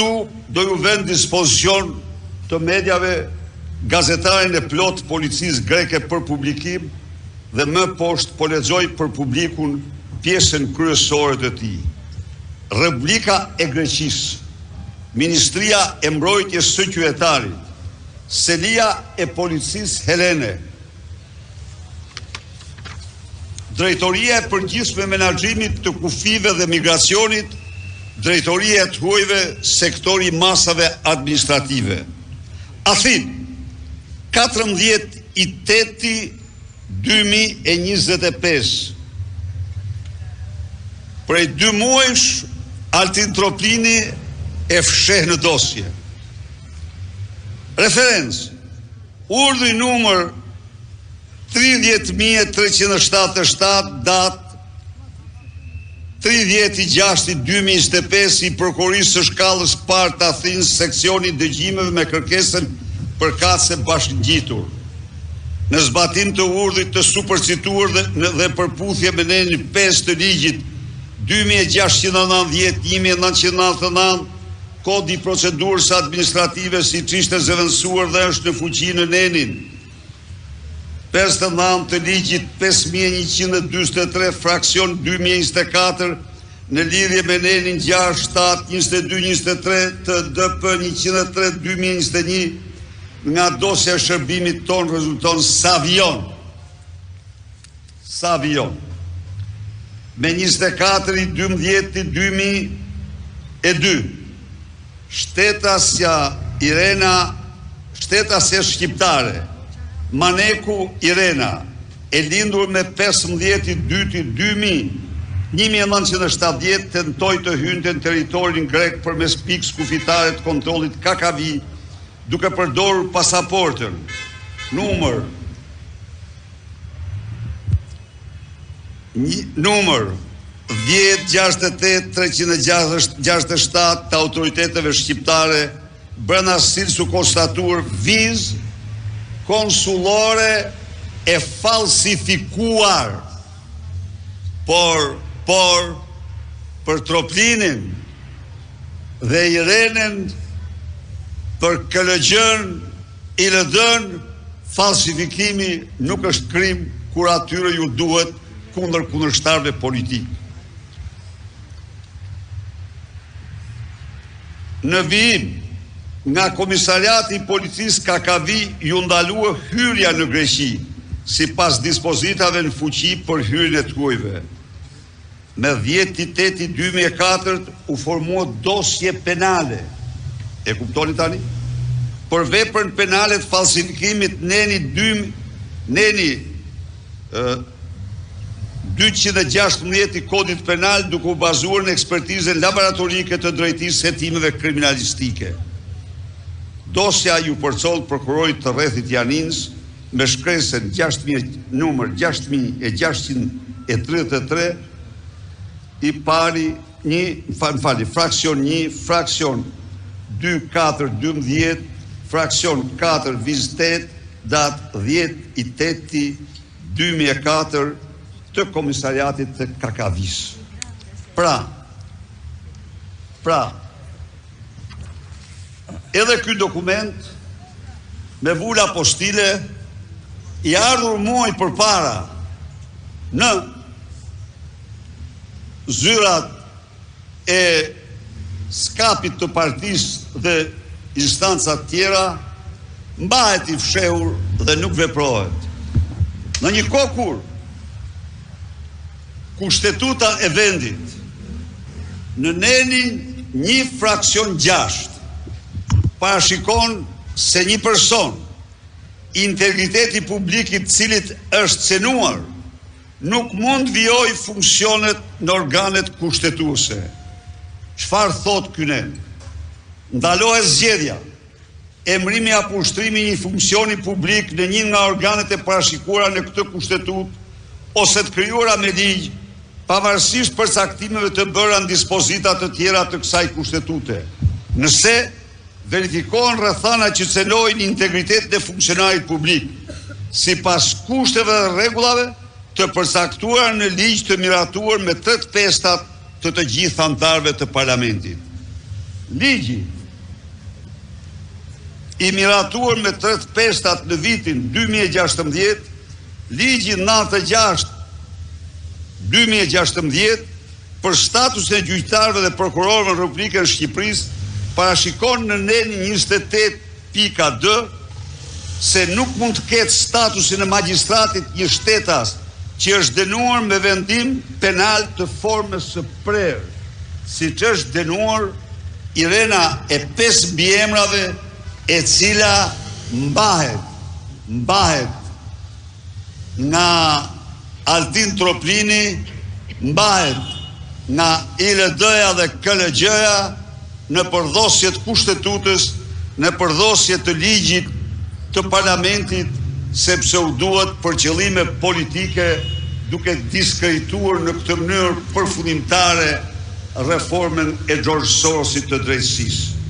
Ktu do ju vend dispozicion të mediave gazetarin e plot policisë greke për publikim dhe më poshtë po lexoj për publikun pjesën kryesore të tij. Republika e Greqisë, Ministria e Mbrojtjes së Qytetarit, Selia e Policisë Helene, Drejtoria e Përgjithshme e Menaxhimit të Kufive dhe Migracionit, Drejtoria e të Huajve, Sektori Masave Administrative. Athin, 14/8/2025, prej 2 muajsh, Altin Troplini e fsheh në dosje. Referencë, urdhri numër 30.377 datë 30/6/2025 i prokurisë së shkallës parë të Athinës, seksioni dëgjimeve me kërkesën për katëse bashkëngjitur. Në zbatim të urdhrit të supercituar dhe përputhje me nenin 5 të ligjit 2690-1999, kodi i procedurës administrative siç ishte zëvendësuar dhe është në fuqi në nenin 59 të ligjit 5143 fraksion 2024 në lidhje me nenin 6/7/22-23 të DP 103/2021 nga dosja e shërbimit ton rezulton Savion me 24/12/2002 Shtetësja shqiptare Maneku Irena, e lindur me 15/2/1970, tentoi të hynte në territorin grek përmes pikës kufitare të kontrollit KKV, duke përdorur pasaportën numër 1068-367 të autoriteteve shqiptare, brenda cilës u konstatuar vizë konsulore e falsifikuar, por për Troplinin dhe Irenën, për KLG-n, ILD-n, falsifikimi nuk është krim kur atyre ju duhet kundër kundërshtarëve politik. Në vijim nga Komisariati i Policisë KKV ju ndalua hyrja në Greqi, sipas dispozitave në fuqi për hyrjen e të huajve. Me 10/8/2004 u formua dosje penale. E kuptoni tani? Për veprën penale të falsifikimit neni 216 i kodit penal, duke u bazuar në ekspertizën laboratorike të drejtisë hetimeve kriminalistike. Dosja ju përcoll prokurorit të rrethit Janinës me shkresën numër 6633 i pari fraksion 1, fraksion 2-4-12, fraksion 4-28, datë 10/8/2004 të Komisariatit të KKV-s. Pra, edhe ky dokument me vula apostile i ardhur muaj përpara në zyrat e skapit të partisë dhe instancat tjera, mbahet i fshehur dhe nuk veprohet. Në një kohë kur kushtetuta e vendit në nenin 1 fraksion 6 parashikon se një person integriteti publikit cilit është cenuar nuk mund vijoj funksionet në organet kushtetuese. Çfarë thot ky nen? Ndalohet zgjedhja, emrimi apo ushtrimi një funksioni publik në një nga organet e parashikuara në këtë kushtetut ose të krijuara me ligj, pavarësisht përcaktimeve të bëra në dispozita të tjera të kësaj kushtetute. Nëse verifikohen rrethana që cenojnë integritetin e funksionarit publik, sipas kushteve dhe rregullave të përcaktuara në ligj të miratuar me 3 pestat të gjithë anëtarëve të parlamentit. Ligji i miratuar me 3 pestat në vitin 2016, ligji 96/2016 për statusin e gjyqtarëve dhe prokurorëve në Republikën e Shqipërisë parashikon në nen 28.d se nuk mund të ketë statusin e magjistratit një shtetas që është dënuar me vendim penal të formës së prerë, siç është dënuar Irena e 5 mbiemrave e cila mbahet nga Altin Troplini, mbahet nga ILD-ja dhe KLG-ja në përdhosje të kushtetutës, në përdhosje të ligjit të parlamentit, sepse u duhet për qëllime politike duke diskredituar në këtë mënyrë përfundimtare reformën e George Sorosit të drejtësisë.